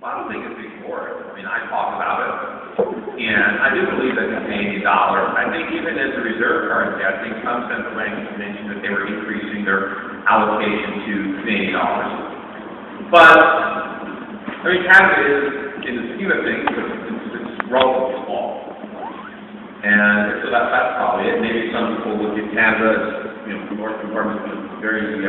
Well, I don't think it's ignored. I mean, I talk about it, and I do believe that the Canadian dollar, I think even as a reserve currency, I think some central banks mentioned that they were increasing their allocation to Canadian dollars. But, I mean, Canada is, in the scheme of things, it's relatively small. And so that's probably it. Maybe some people look at Canada as, the North Compartment is very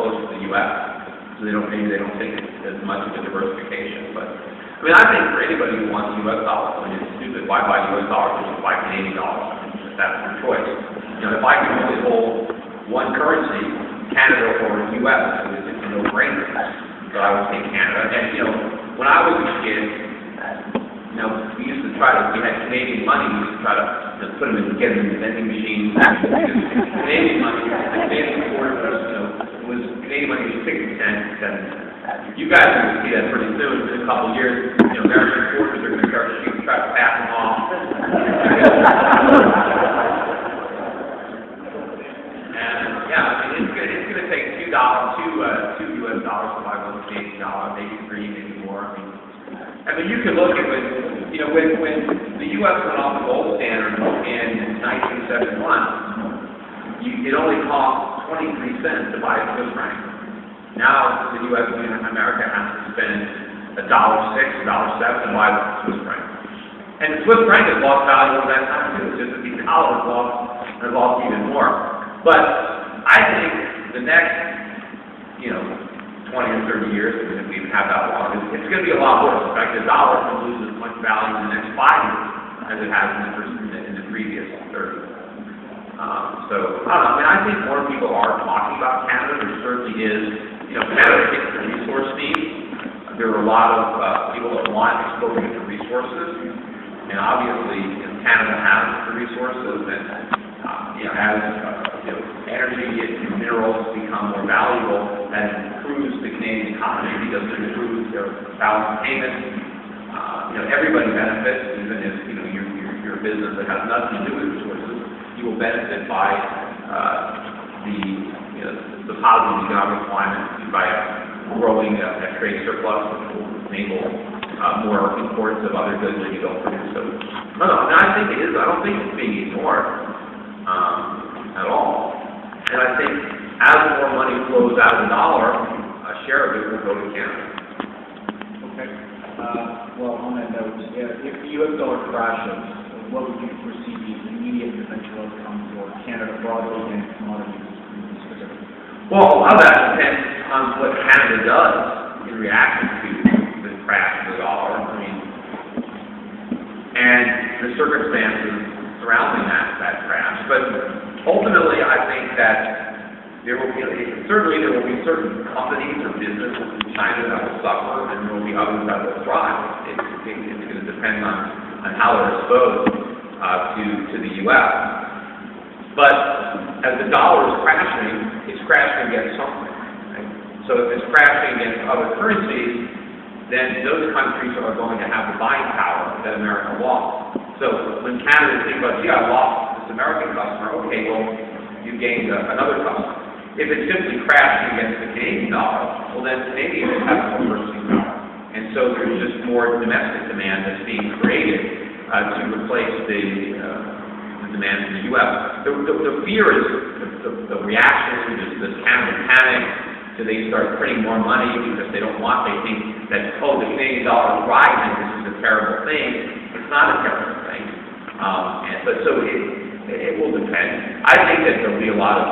close to the U.S., so maybe they don't take it as much of a diversification. But I mean, I think for anybody who wants U.S. dollars, I mean, it's stupid. Why buy U.S. dollars? Just buy Canadian dollars. That's their choice. If I can only hold one currency, Canada or U.S., it's a no-brainer. So I would take Canada. And when I was a kid, we used to we had Canadian money. We used to try to put them get them in vending machines. Canadian money, the Canadian quarter was Canadian money was 60 cents. And you guys are going to see that pretty soon. In a couple of years, American quarters are going to start to try to pass them off. And it's going to take $2 U.S. dollars to buy one Canadian dollar, maybe three, maybe more. I mean, you can look at when the U.S. went off the gold standard in 1971, it only cost 23 cents to buy a Swiss franc. Now, the U.S. and America has to spend $1.06, $1.07 to buy the Swiss franc. And the Swiss franc has lost value over that time, too. It's just that the dollar has lost even more. But I think the next, 20 or 30 years, if we even have that long, it's going to be a lot worse. In fact, the dollar will lose as much value in the next 5 years as it has in the previous 30. So, I don't know. I mean, I think more people are talking about Canada. There certainly is, Canada gets the resource needs. There are a lot of people that want exposure to resources. And obviously, Canada has the resources. And, as energy and minerals become more valuable, that improves the Canadian economy because it improves their balance of payments. Everybody benefits, even if you're a business that has nothing to do with resources. You will benefit by the positive economic climate by growing a trade surplus, which will enable more imports of other goods that you don't produce. So, I think it is. I don't think it's being ignored at all. And I think as more money flows out of the dollar, a share of it will go to Canada. Okay. Well, on that note, if the U.S. dollar crashes, what would you foresee the immediate potential outcome for Canada broadly and commodities specifically? Well, a lot of that depends on what Canada does in reaction to the crash of the dollar. And the circumstances surrounding that crash. But ultimately, I think that there will be certain companies or businesses in China that will suffer, and there will be others that will thrive. It's going to depend on how they're exposed to the U.S. But as the dollar is crashing, it's crashing against something. Right? So if it's crashing against other currencies, then those countries are going to have the buying power that America lost. So when Canada thinks about, I lost this American customer, okay, well, you gained another customer. If it's simply crashing against the Canadian dollar, well, then Canadians have more purchasing power. And so there's just more domestic demand that's being created to replace the demand in the U.S. The fear is the reaction to this Canada panic. So they start printing more money because they think that, the Canadian dollar is rising, this is a terrible thing. It's not a terrible thing. But it will depend. I think that there'll be a lot of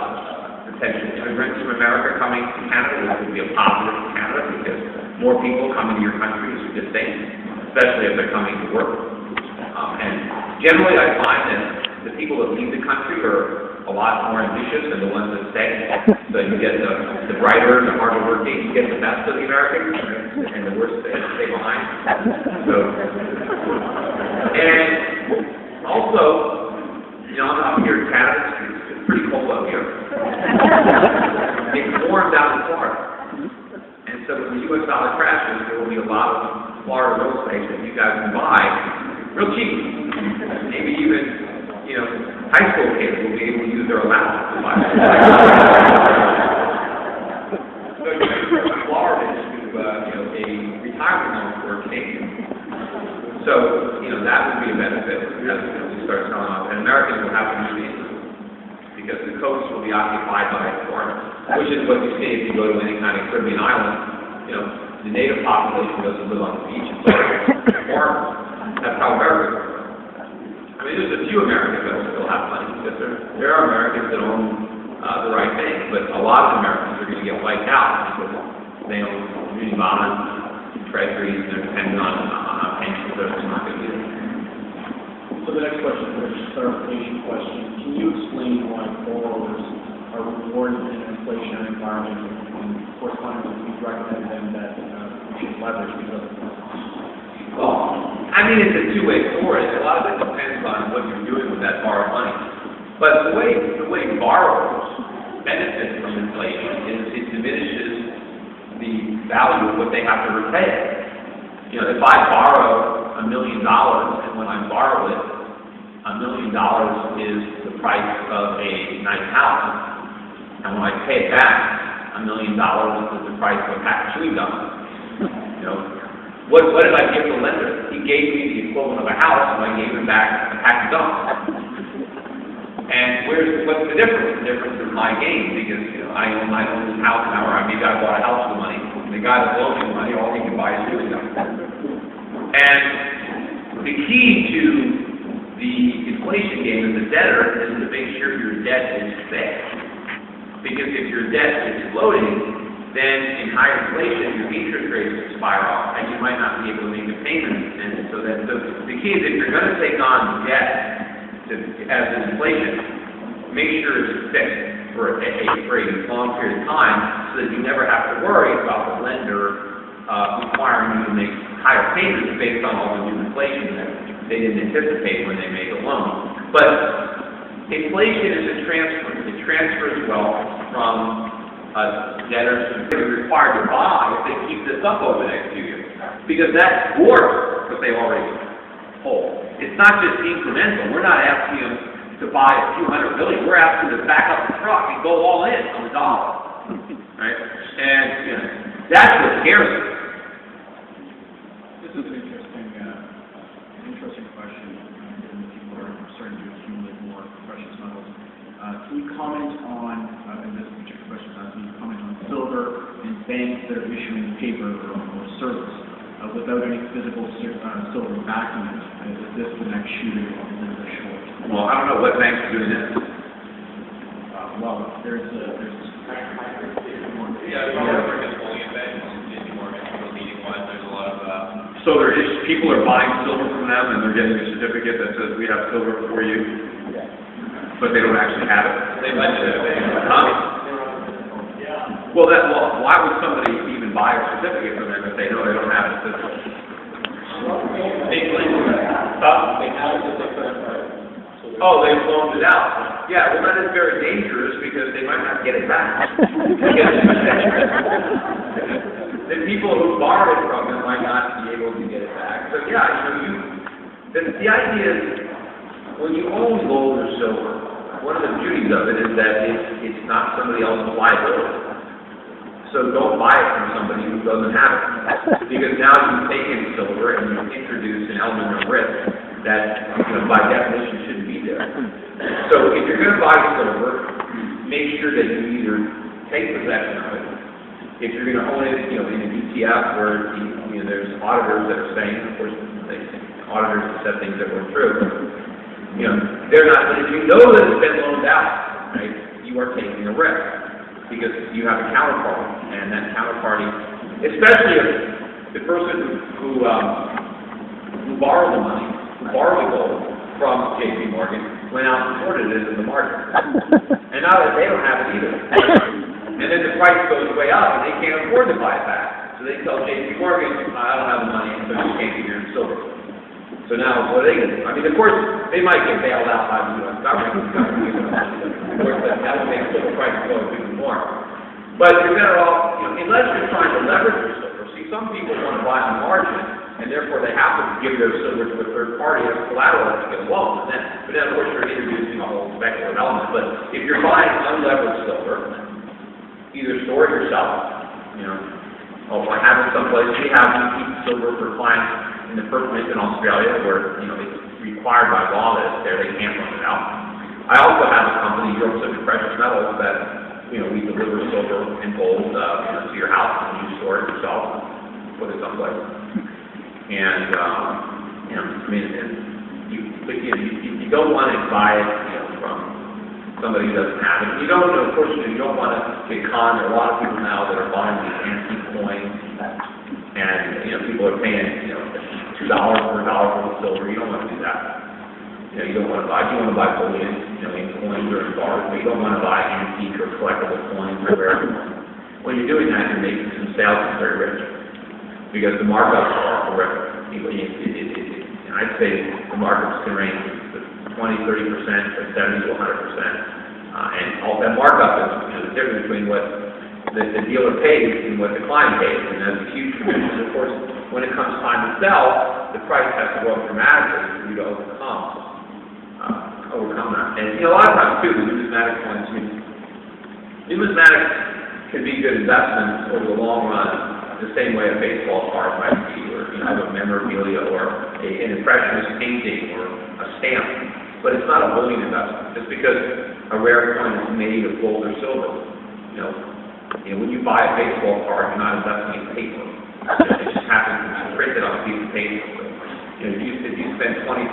potential immigrants from America coming to Canada, which would be a positive for Canada because more people coming to your country is a good thing, especially if they're coming to work. And generally I find that the people that leave the country are a lot more ambitious than the ones that stay. So you get the brighter, the harder working, you get the best of the Americans, and the worst they stay behind. So, and also, I'm up here in Canada, it's pretty cold up here. It's warm down in Florida. And so when the U.S. dollar crashes, there will be a lot of Florida real estate that you guys can buy real cheap. Maybe even high school kids will be able to use their allowance to buy it. So you can go to Florida to a retirement home for because the coast will be occupied by foreigners, which is what you see if you go to any kind of Caribbean island. You know, the native population doesn't live on the beach, it's all foreigners. That's how America works. I mean, there's a few Americans that will still have money, because there are Americans that own the right thing, but a lot of Americans are going to get wiped out because they own community bonds, treasuries, and they're dependent on pensions that are not going to be there. So the next question is a clarification question. Can you explain why borrowers are rewarded in an inflationary environment, and correspondingly we recommend them that we should leverage because of this? Well, I mean, it's a two-way story. A lot of it depends on what you're doing with that borrowed money. But the way borrowers benefit from inflation is it diminishes the value of what they have to repay. You know, if I borrow $1 million, and when I borrow it, $1 million is the price of a nice house, and when I pay it back, $1 million is the price of a pack of chewing gum. You know, what did I give the lender? He gave me the equivalent of a house, and I gave him back a pack of gum. And what's the difference? The difference is my gain, because you know, I own this house now, or maybe I bought a house with money. The guy that loaned me the money, all he can buy is chewing gum. And the key to the inflation game as a debtor is to make sure your debt is fixed. Because if your debt is floating, then in high inflation, your interest rates will spiral off, and you might not be able to make a payment. And so the key is if you're going to take on debt as an inflation, make sure it's fixed for a long period of time, so that you never have to worry about the lender requiring you to make higher payments based on all the new inflation that they didn't anticipate when they made the loan. But inflation is a transfer. It transfers wealth from debtors who are required to buy if they keep this up over the next few years, because that dwarfs what they already hold. It's not just incremental. We're not asking them to buy a few $100 billion. We're asking them to back up the truck and go all in on the dollar, right? And you know, that's what scares us. This is an interesting question, and people are starting to accumulate more precious metals. Can you comment on, and this particular question is asking you to comment on silver and banks that are issuing paper or service without any physical silver backing it? Is this the next shoe to go a little bit short? Well, I don't know what banks are doing this. Well, there's So people are buying silver from them, and they're getting a certificate that says we have silver for you, but they don't actually have it. They mention it. Well, why would somebody even buy a certificate from them if they know they don't have it? Oh, they've loaned it out. Yeah, well, that is very dangerous because they might not get it back. The people who borrowed it from them might not be able to get it back. So yeah, you know, the idea is when you own gold or silver, one of the beauties of it is that it's not somebody else's liability. So don't buy it from somebody who doesn't have it, because now you've taken silver and you've introduced an element of risk that, you know, by definition shouldn't be there. So if you're going to buy silver, make sure that you either take possession of it. If you're going to own it, you know, in an ETF where you know there's auditors that are saying, of course, auditors have said things that weren't true. You know, they're not. But if you know that it's been loaned out, right, you are taking a risk because you have a counterparty, and that counterparty, especially if the person who borrowed the money, who borrowed the gold from J.P. Morgan, went out and shorted it in the market, and now that they don't have it either. And then the price goes way up, and they can't afford to buy it back. So they tell J.P. Morgan, I don't have the money, so you can't give your silver. So now, what are they going to do? I mean, of course, they might get bailed out by the U.S. government. Of course, that would make silver prices go even more. But you're better off, you know, unless you're trying to leverage your silver. See, some people want to buy on margin, and therefore they have to give their silver to a third party as collateral to get a loan. But then, of course, you're introducing a whole speculative element. But if you're buying unleveraged silver, either store it yourself, you know, or have it someplace. We keep silver for clients in the First Mint in Australia, where, you know, it's required by law that it's there, they can't loan it out. I also have a company work such precious metals that, we deliver silver and gold, to your house, and you store it yourself, put it someplace. And, you don't want to buy it, from somebody who doesn't have it. You don't, of course, you don't want to get conned. There are a lot of people now that are buying these antique coins, and, people are paying, $2 for a dollar for the silver. You don't want to do that. You don't want to buy bullion, in coins or in bars, but you don't want to buy antique or collectible coins or rare coins. When you're doing that, you're making some salesmen very rich, because the markups are horrific. I'd say the markups can range from 20, 30% to 70 to 100%. And all that markup is the difference between what the dealer pays and what the client pays. And that's a huge commission. Of course, when it comes time to sell, the price has to go up dramatically for you to overcome that. And a lot of times too, the numismatic coins, numismatics can be good investments over the long run, the same way a baseball card might be, or a memorabilia, or an impressionist painting, or a stamp. But it's not a bullion investment. Just because a rare coin is made of gold or silver, when you buy a baseball card, you're not investing in paper. It just happens to be printed on a piece of paper. If you spend $20,000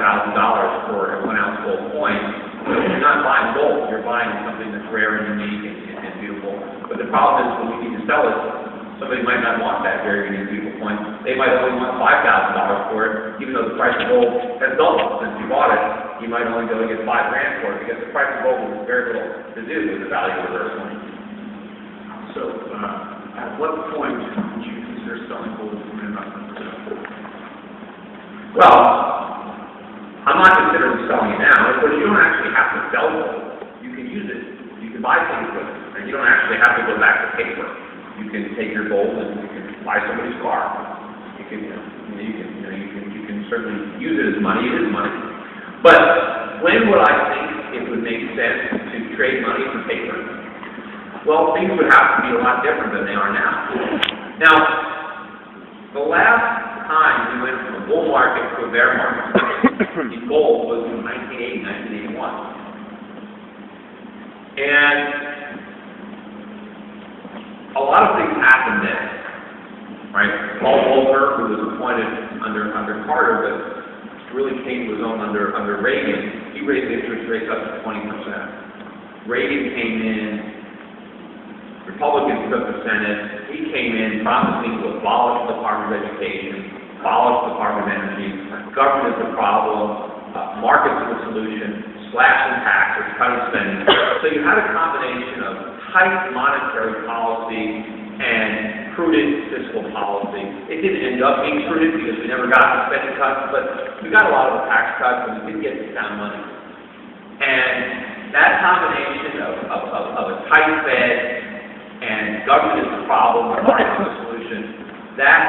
for a 1-ounce gold coin, you're not buying gold. You're buying something that's rare and unique and beautiful. But the problem is when you need to sell it, somebody might not want that very unique, beautiful coin. They might only want $5,000 for it, even though the price of gold has doubled since you bought it. You might only go and get $5,000 for it because the price of gold has very little to do with the value of the rare coin. So, at what point would you consider selling gold as an investment? Well, I'm not considering selling it now. Of course, you don't actually have to sell gold. You can use it. You can buy things with it, and you don't actually have to go back to paper. You can take your gold and you can buy somebody's car. You can certainly use it as money. It is money. But when would I think it would make sense to trade money for paper? Well, things would have to be a lot different than they are now. Now, the last time we went from a bull market to a bear market in gold was in 1980, 1981. And a lot of things happened then, right? Paul Volcker, who was appointed under Carter, but really came to his own under Reagan, he raised interest rates up to 20%. Reagan came in, Republicans took the Senate, he came in promising to abolish the Department of Education, abolish the Department of Energy, government is the problem, markets are the solution, slashing taxes, cutting spending. So you had a combination of tight monetary policy and prudent fiscal policy. It didn't end up being prudent because we never got the spending cuts, but we got a lot of the tax cuts and we did get the sound money. And that combination of a tight Fed and government is the problem, market is the solution, that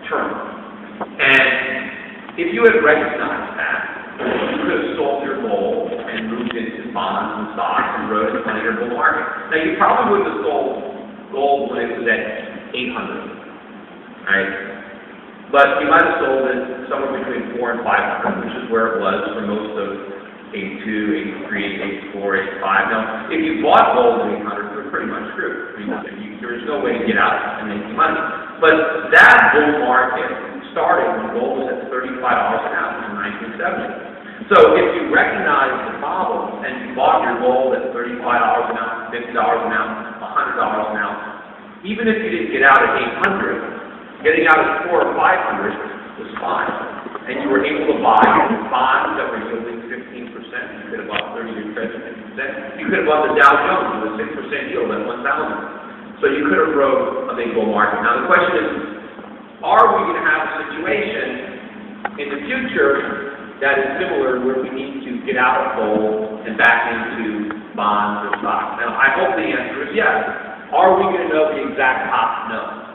turned. And if you had recognized that, you could have sold your gold and moved into bonds and stocks and rode a 20-year bull market. Now, you probably wouldn't have sold gold when it was at 800, right? But you might have sold it somewhere between 400 and 500, which is where it was for most of 82, 83, 84, 85. Now, if you bought gold at 800, you're pretty much screwed. There's no way to get out and make money. But that bull market started when gold was at $35 an ounce in 1970. So if you recognize the problem and you bought your gold at $35 an ounce, $50 an ounce, $100 an ounce, even if you didn't get out at 800, getting out at 400 or 500 was fine. And you were able to buy bonds that were yielding 15%. You could have bought 30-year Treasury 15%. You could have bought the Dow Jones with a 6% yield at 1,000. So you could have rode a big bull market. Now the question is, are we going to have a situation in the future that is similar where we need to get out of gold and back into bonds or stocks? Now I hope the answer is yes. Are we going to know the exact top? No.